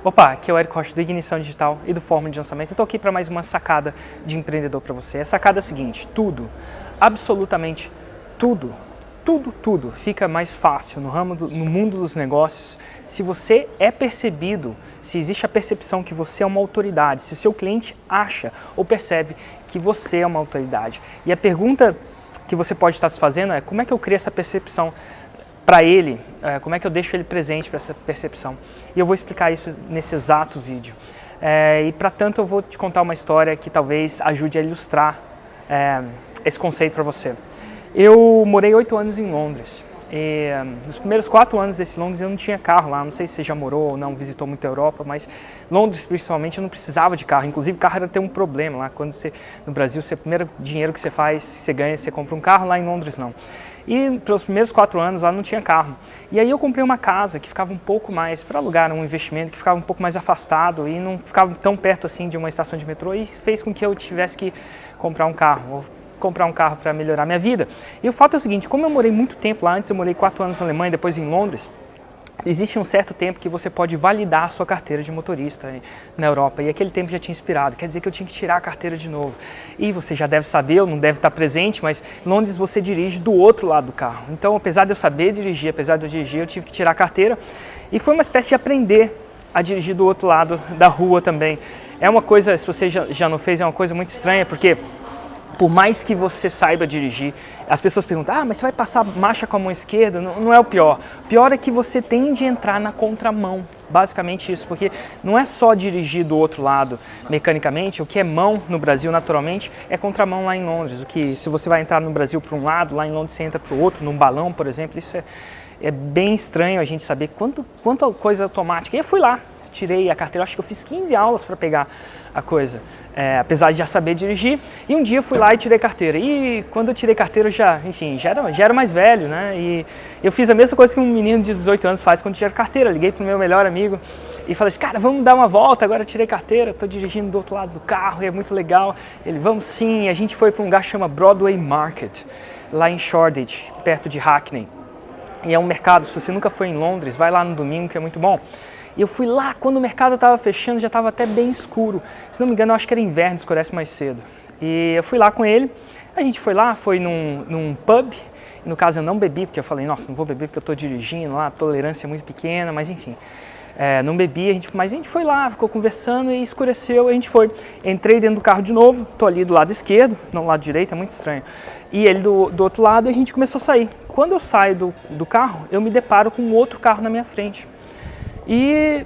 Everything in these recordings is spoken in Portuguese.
Opa, aqui é o Érico Rocha do Ignição Digital e do Fórmula de Lançamento. Eu estou aqui para mais uma sacada de empreendedor para você. A sacada é a seguinte: tudo, absolutamente tudo fica mais fácil no mundo dos negócios se você é percebido, se existe a percepção que você é uma autoridade, se o seu cliente acha ou percebe que você é uma autoridade. E a pergunta que você pode estar se fazendo é: como é que eu crio essa percepção para ele, como é que eu deixo ele presente para essa percepção? E eu vou explicar isso nesse exato vídeo. E para tanto eu vou te contar uma história que talvez ajude a ilustrar esse conceito para você. Eu morei 8 anos em Londres. E nos primeiros 4 anos desse Londres eu não tinha carro lá, não sei se você já morou ou não, visitou muito a Europa, mas Londres principalmente eu não precisava de carro, inclusive carro era ter um problema lá, quando você, no Brasil, o primeiro dinheiro que você faz, você ganha, você compra um carro, lá em Londres não. E pelos primeiros 4 anos lá não tinha carro. E aí eu comprei uma casa que ficava um pouco mais, para alugar um investimento, que ficava um pouco mais afastado e não ficava tão perto assim de uma estação de metrô, e fez com que eu tivesse que comprar um carro para melhorar minha vida. E o fato é o seguinte: como eu morei muito tempo lá, antes eu morei 4 anos na Alemanha, depois em Londres, existe um certo tempo que você pode validar a sua carteira de motorista na Europa, e aquele tempo já tinha expirado, quer dizer que eu tinha que tirar a carteira de novo. E você já deve saber, ou não deve estar presente, mas em Londres você dirige do outro lado do carro. Então, apesar de eu saber dirigir, apesar de eu dirigir, eu tive que tirar a carteira, e foi uma espécie de aprender a dirigir do outro lado da rua também. É uma coisa, se você já não fez, é uma coisa muito estranha, porque por mais que você saiba dirigir, as pessoas perguntam: mas você vai passar marcha com a mão esquerda? Não é o pior. O pior é que você tende a entrar na contramão. Basicamente isso, porque não é só dirigir do outro lado mecanicamente. O que é mão no Brasil, naturalmente, é contramão lá em Londres. O que, se você vai entrar no Brasil para um lado, lá em Londres você entra para o outro, num balão, por exemplo, isso é bem estranho a gente saber quanta coisa automática. E eu fui lá, tirei a carteira, acho que eu fiz 15 aulas para pegar a coisa. Apesar de já saber dirigir, e um dia eu fui lá e tirei carteira, e quando eu tirei carteira eu já era mais velho, né, e eu fiz a mesma coisa que um menino de 18 anos faz quando tira carteira. Liguei pro meu melhor amigo e falei assim: cara, vamos dar uma volta, agora eu tirei carteira, estou dirigindo do outro lado do carro e é muito legal. Ele: vamos sim. A gente foi para um lugar que chama Broadway Market, lá em Shoreditch, perto de Hackney, e é um mercado, se você nunca foi em Londres, vai lá no domingo que é muito bom. E eu fui lá quando o mercado estava fechando, já estava até bem escuro. Se não me engano, eu acho que era inverno, escurece mais cedo. E eu fui lá com ele, a gente foi lá, foi num pub. No caso eu não bebi, porque eu falei: nossa, não vou beber porque eu estou dirigindo lá, a tolerância é muito pequena, mas enfim. Não bebi, mas a gente foi lá, ficou conversando e escureceu, a gente foi. Entrei dentro do carro de novo, estou ali do lado esquerdo, não do lado direito, é muito estranho. E ele do outro lado, e a gente começou a sair. Quando eu saio do carro, eu me deparo com um outro carro na minha frente. E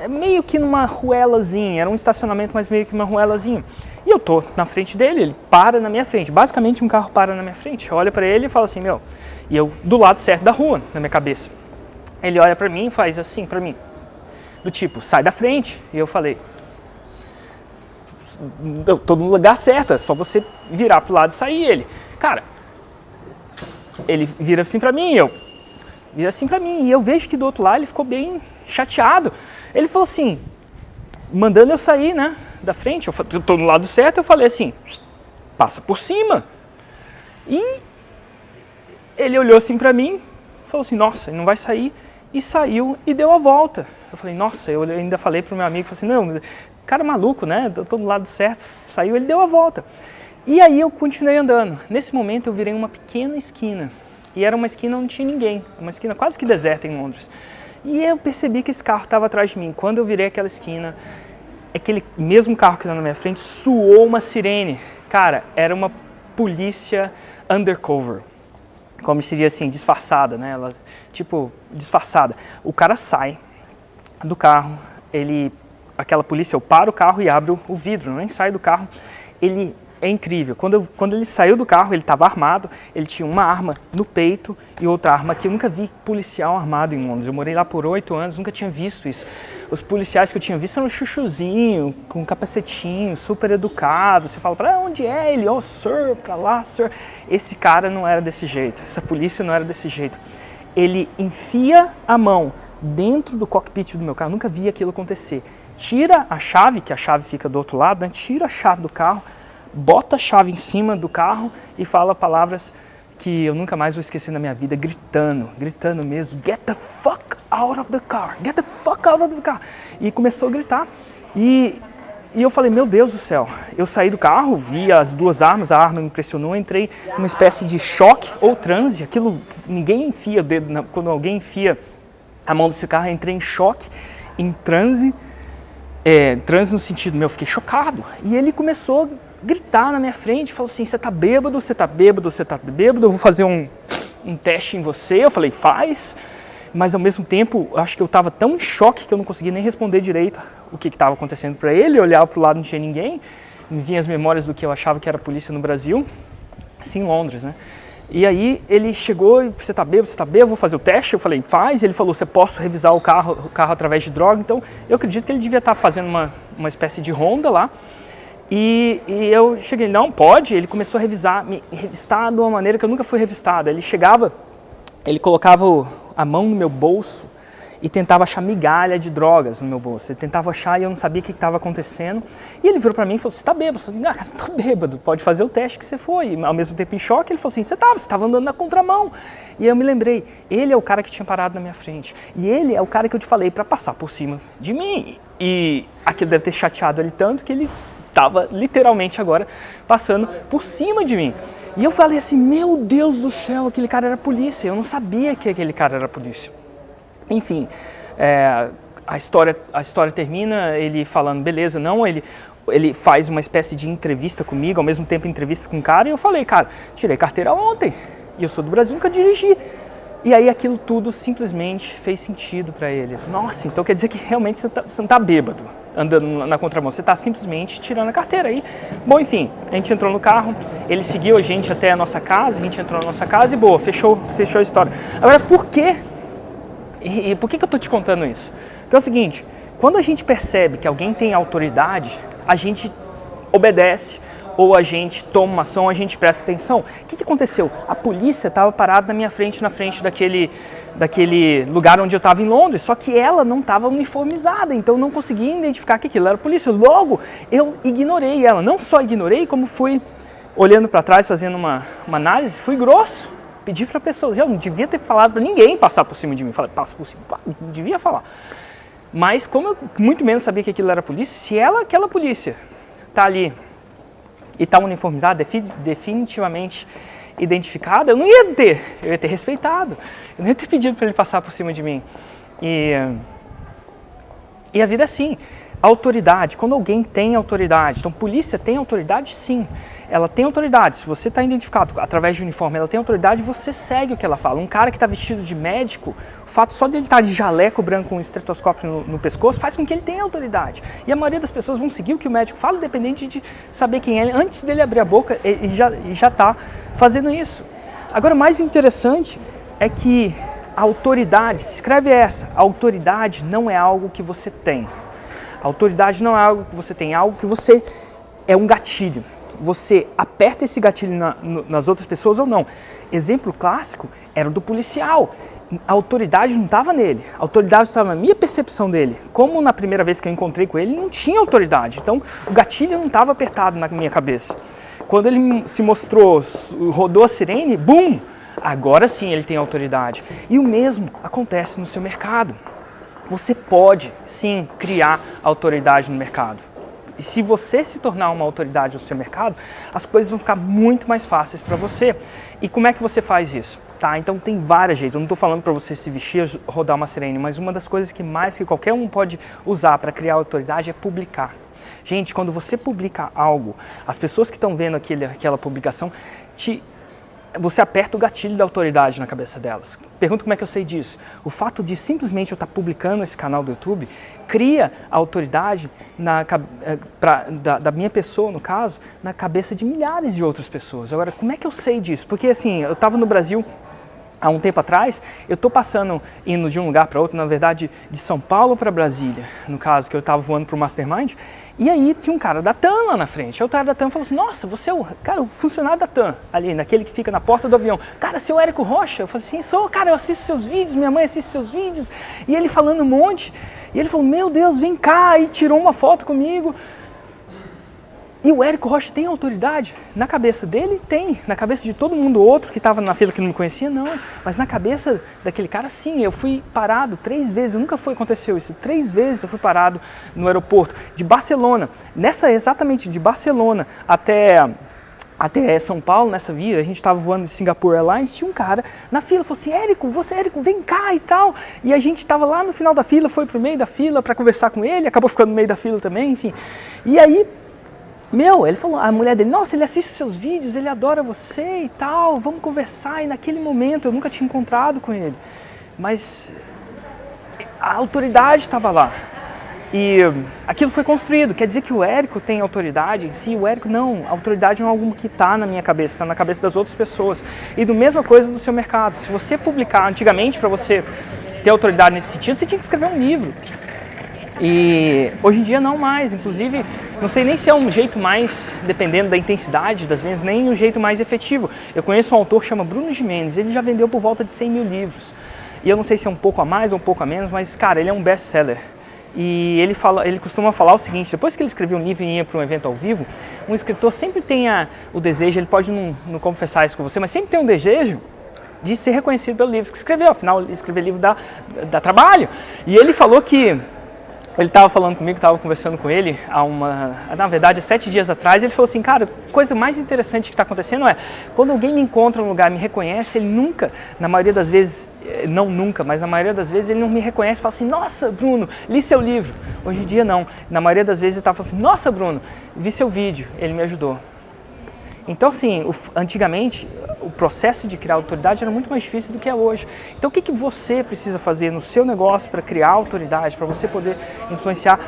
meio que numa ruelazinha, era um estacionamento, mas meio que uma ruelazinha. E eu tô na frente dele, ele para na minha frente. Basicamente um carro para na minha frente. Eu olho para ele e falo assim: meu, e eu do lado certo da rua, na minha cabeça. Ele olha para mim e faz assim para mim, do tipo: sai da frente. E eu falei: eu tô no lugar certo, é só você virar pro lado e sair. Ele: cara, ele vira assim para mim, e eu vejo que do outro lado ele ficou bem chateado. Ele falou assim, mandando eu sair, né, da frente. Eu tô no lado certo, eu falei assim: passa por cima. E ele olhou assim pra mim, falou assim: nossa, ele não vai sair, e saiu e deu a volta. Eu falei: nossa, eu ainda falei pro meu amigo, falei assim: não, cara maluco, né, eu tô no lado certo. Saiu, ele deu a volta. E aí eu continuei andando. Nesse momento eu virei uma pequena esquina, e era uma esquina onde não tinha ninguém, uma esquina quase que deserta em Londres. E eu percebi que esse carro estava atrás de mim. Quando eu virei aquela esquina, aquele mesmo carro que estava na minha frente soou uma sirene. Cara, era uma polícia undercover, como seria assim, disfarçada, né? Ela, tipo, disfarçada. O cara sai do carro, aquela polícia, eu paro o carro e abro o vidro, nem sai do carro. Ele é incrível. Quando ele saiu do carro, ele estava armado, ele tinha uma arma no peito e outra arma que eu nunca vi policial armado em Londres. Eu morei lá por 8 anos, nunca tinha visto isso. Os policiais que eu tinha visto eram chuchuzinho, com capacetinho, super educado. Você fala: para onde é ele? Oh, sir, para lá, sir. Esse cara não era desse jeito, essa polícia não era desse jeito. Ele enfia a mão dentro do cockpit do meu carro, nunca vi aquilo acontecer. Tira a chave, que a chave fica do outro lado, né? Tira a chave do carro, bota a chave em cima do carro e fala palavras que eu nunca mais vou esquecer na minha vida, gritando mesmo: get the fuck out of the car, get the fuck out of the car. E começou a gritar. E eu falei, meu Deus do céu. Eu saí do carro, vi as duas armas, a arma me impressionou, entrei numa espécie de choque ou transe. Aquilo, ninguém enfia o dedo, quando alguém enfia a mão desse carro, eu entrei em choque, em transe. Transe no sentido, eu fiquei chocado. E ele começou a gritar na minha frente, falou assim, você tá bêbado, você tá bêbado, você tá bêbado, eu vou fazer um teste em você. Eu falei, faz. Mas ao mesmo tempo, acho que eu estava tão em choque que eu não conseguia nem responder direito o que estava acontecendo para ele. Eu olhava para o lado, não tinha ninguém. Me vinham as memórias do que eu achava que era a polícia no Brasil, assim em Londres, né? E aí ele chegou e você tá bêbado, eu vou fazer o teste. Eu falei, faz. Ele falou, você posso revisar o carro através de droga. Então eu acredito que ele devia estar fazendo uma espécie de ronda lá. E eu cheguei, não, pode. Ele começou a me revistar de uma maneira que eu nunca fui revistado. Ele chegava, ele colocava a mão no meu bolso e tentava achar migalha de drogas no meu bolso. Ele tentava achar e eu não sabia o que estava acontecendo. E ele virou para mim e falou, você está bêbado? Eu falei, cara, não estou bêbado, pode fazer o teste que você foi. E, ao mesmo tempo em choque, ele falou assim, você estava andando na contramão. E eu me lembrei, ele é o cara que tinha parado na minha frente. E ele é o cara que eu te falei para passar por cima de mim. E aquilo deve ter chateado ele tanto que ele estava literalmente agora passando por cima de mim. E eu falei assim, meu Deus do céu, aquele cara era polícia. Eu não sabia que aquele cara era polícia. Enfim, a história termina ele falando, beleza, não, ele faz uma espécie de entrevista comigo, ao mesmo tempo entrevista com o cara, e eu falei, cara, tirei carteira ontem, e eu sou do Brasil, nunca dirigi. E aí aquilo tudo simplesmente fez sentido para ele. Falei, nossa, então quer dizer que realmente você não está bêbado andando na contramão, você está simplesmente tirando a carteira aí. Bom, enfim, a gente entrou no carro, ele seguiu a gente até a nossa casa, a gente entrou na nossa casa e boa, fechou a história. Agora, por quê? E por que eu estou te contando isso? Porque é o seguinte, quando a gente percebe que alguém tem autoridade, a gente obedece ou a gente toma uma ação, a gente presta atenção. O que aconteceu? A polícia estava parada na minha frente, na frente daquele lugar onde eu estava em Londres, só que ela não estava uniformizada, então eu não conseguia identificar que aquilo era polícia. Logo, eu ignorei ela. Não só ignorei, como fui olhando para trás, fazendo uma análise, fui grosso. Pedi para a pessoa, eu não devia ter falado para ninguém passar por cima de mim. Falei, passa por cima, não devia falar. Mas como eu muito menos sabia que aquilo era polícia, se aquela polícia está ali e está uniformizada, definitivamente identificada, eu ia ter respeitado, eu não ia ter pedido para ele passar por cima de mim. E a vida é assim, autoridade, quando alguém tem autoridade, então polícia tem autoridade sim, ela tem autoridade, se você está identificado através de uniforme, ela tem autoridade, você segue o que ela fala. Um cara que está vestido de médico, o fato só dele estar de jaleco branco com um estetoscópio no pescoço faz com que ele tenha autoridade. E a maioria das pessoas vão seguir o que o médico fala, independente de saber quem é, antes dele abrir a boca e já está fazendo isso. Agora, o mais interessante é que a autoridade, se escreve essa, a autoridade não é algo que você tem. A autoridade não é algo que você tem, é algo que você é um gatilho. Você aperta esse gatilho nas outras pessoas ou não. Exemplo clássico era o do policial. A autoridade não estava nele, a autoridade estava na minha percepção dele. Como na primeira vez que eu encontrei com ele, não tinha autoridade. Então o gatilho não estava apertado na minha cabeça. Quando ele se mostrou, rodou a sirene, bum! Agora sim ele tem autoridade. E o mesmo acontece no seu mercado. Você pode sim criar autoridade no mercado. E se você se tornar uma autoridade no seu mercado, as coisas vão ficar muito mais fáceis para você. E como é que você faz isso? Tá, então tem várias jeitos. Eu não estou falando para você se vestir, rodar uma sirene, mas uma das coisas que qualquer um pode usar para criar autoridade é publicar. Gente, quando você publica algo, as pessoas que estão vendo aquela publicação, você aperta o gatilho da autoridade na cabeça delas. Pergunta como é que eu sei disso. O fato de simplesmente eu estar publicando esse canal do YouTube cria a autoridade da minha pessoa, no caso, na cabeça de milhares de outras pessoas. Agora, como é que eu sei disso? Porque assim, eu estava no Brasil há um tempo atrás, eu estou indo de um lugar para outro, na verdade, de São Paulo para Brasília, no caso, que eu estava voando para o Mastermind, e aí tinha um cara da TAM lá na frente. Aí o cara da TAM falou assim, nossa, você é o funcionário da TAM, ali, naquele que fica na porta do avião. Cara, você é o Érico Rocha? Eu falei assim, sou, cara, eu assisto seus vídeos, minha mãe assiste seus vídeos, e ele falando um monte, e ele falou, meu Deus, vem cá, e tirou uma foto comigo. E o Érico Rocha tem autoridade? Na cabeça dele, tem. Na cabeça de todo mundo outro que estava na fila que não me conhecia, não. Mas na cabeça daquele cara, sim. Eu fui parado 3 vezes, aconteceu isso. 3 vezes eu fui parado no aeroporto de Barcelona. Exatamente de Barcelona até São Paulo, nessa via, a gente estava voando de Singapore Airlines, tinha um cara na fila, falou assim, Érico, vem cá e tal. E a gente estava lá no final da fila, foi pro meio da fila para conversar com ele, acabou ficando no meio da fila também, enfim. E aí, ele falou, a mulher dele, nossa, ele assiste seus vídeos, ele adora você e tal, vamos conversar. E naquele momento, eu nunca tinha encontrado com ele, mas a autoridade estava lá. E aquilo foi construído, quer dizer que o Érico tem autoridade em si? O Érico não, a autoridade não é algo que está na minha cabeça, está na cabeça das outras pessoas. E do mesma coisa do seu mercado, se você publicar, antigamente para você ter autoridade nesse sentido, você tinha que escrever um livro. E hoje em dia não mais, inclusive, não sei nem se é um jeito mais, dependendo da intensidade das vendas, nem o jeito mais efetivo. Eu conheço um autor que chama Bruno Gimenez, ele já vendeu por volta de 100 mil livros. E eu não sei se é um pouco a mais ou um pouco a menos, mas, cara, ele é um best-seller. E ele costuma falar o seguinte, depois que ele escreveu um livro e ia para um evento ao vivo, um escritor sempre tem o desejo, ele pode não confessar isso com você, mas sempre tem um desejo de ser reconhecido pelo livro que escreveu, afinal, escrever livro dá trabalho. E ele falou que, ele estava falando comigo, estava conversando com ele, na verdade, há 7 dias atrás, ele falou assim, cara, a coisa mais interessante que está acontecendo é, quando alguém me encontra num lugar, me reconhece, ele nunca, na maioria das vezes, não nunca, mas na maioria das vezes ele não me reconhece e fala assim, nossa, Bruno, li seu livro. Hoje em dia não, na maioria das vezes ele está falando assim, nossa, Bruno, vi seu vídeo, ele me ajudou. Então, assim, antigamente, o processo de criar autoridade era muito mais difícil do que é hoje. Então, o que você precisa fazer no seu negócio para criar autoridade, para você poder influenciar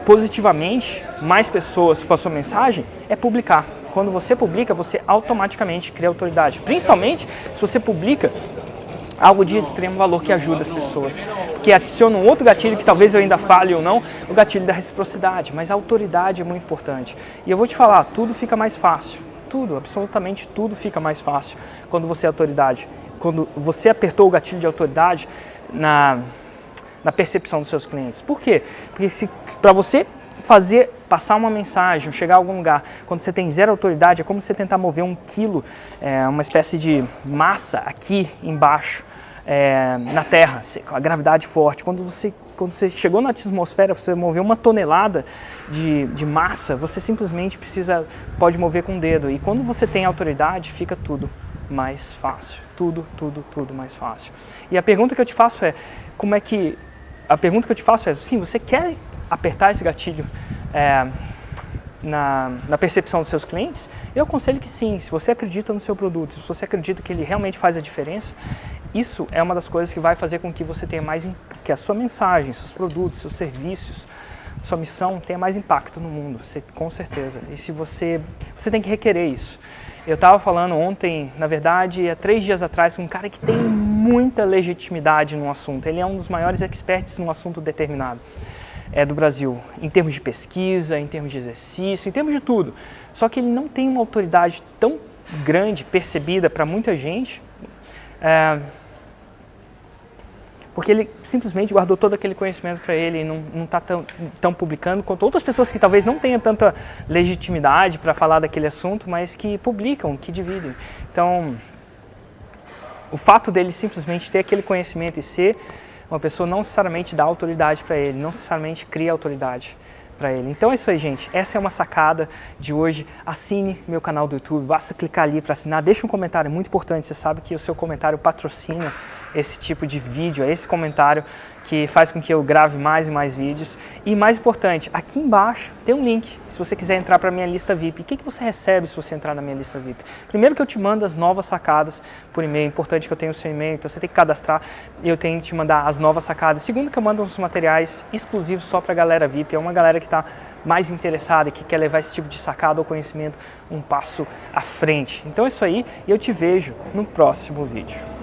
positivamente mais pessoas com a sua mensagem? É publicar. Quando você publica, você automaticamente cria autoridade. Principalmente se você publica algo de extremo valor que ajuda as pessoas, que adiciona um outro gatilho que talvez eu ainda fale ou não, o gatilho da reciprocidade, mas a autoridade é muito importante. E eu vou te falar, tudo fica mais fácil, tudo, absolutamente tudo fica mais fácil quando você é autoridade. Quando você apertou o gatilho de autoridade na percepção dos seus clientes. Por quê? Porque para você passar uma mensagem, chegar a algum lugar, quando você tem 0 autoridade, é como você tentar mover 1 quilo, uma espécie de massa aqui embaixo, na Terra, com a gravidade forte. Quando você chegou na atmosfera, você moveu 1 tonelada de massa, você simplesmente pode mover com o dedo. E quando você tem autoridade, fica tudo mais fácil. Tudo mais fácil. E a pergunta que eu te faço é, sim, você quer apertar esse gatilho na percepção dos seus clientes? Eu aconselho que sim, se você acredita no seu produto, se você acredita que ele realmente faz a diferença, isso é uma das coisas que vai fazer com que você tenha que a sua mensagem, seus produtos, seus serviços, sua missão tenha mais impacto no mundo, com certeza. E se você tem que requerer isso. Eu estava falando ontem, na verdade, há 3 dias atrás, com um cara que tem muita legitimidade no assunto. Ele é um dos maiores experts num assunto determinado. Do Brasil, em termos de pesquisa, em termos de exercício, em termos de tudo. Só que ele não tem uma autoridade tão grande, percebida para muita gente, porque ele simplesmente guardou todo aquele conhecimento para ele e não está tão publicando quanto outras pessoas que talvez não tenham tanta legitimidade para falar daquele assunto, mas que publicam, que dividem. Então, o fato dele simplesmente ter aquele conhecimento e ser uma pessoa não necessariamente dá autoridade para ele, não necessariamente cria autoridade para ele. Então é isso aí, gente. Essa é uma sacada de hoje. Assine meu canal do YouTube, basta clicar ali para assinar. Deixa um comentário, é muito importante. Você sabe que o seu comentário patrocina esse tipo de vídeo, é esse comentário que faz com que eu grave mais e mais vídeos. E mais importante, aqui embaixo tem um link, se você quiser entrar para a minha lista VIP. O que você recebe se você entrar na minha lista VIP? Primeiro que eu te mando as novas sacadas por e-mail, é importante que eu tenha o seu e-mail, então você tem que cadastrar e eu tenho que te mandar as novas sacadas. Segundo que eu mando uns materiais exclusivos só para a galera VIP, é uma galera que está mais interessada, que quer levar esse tipo de sacada ou conhecimento um passo à frente. Então é isso aí e eu te vejo no próximo vídeo.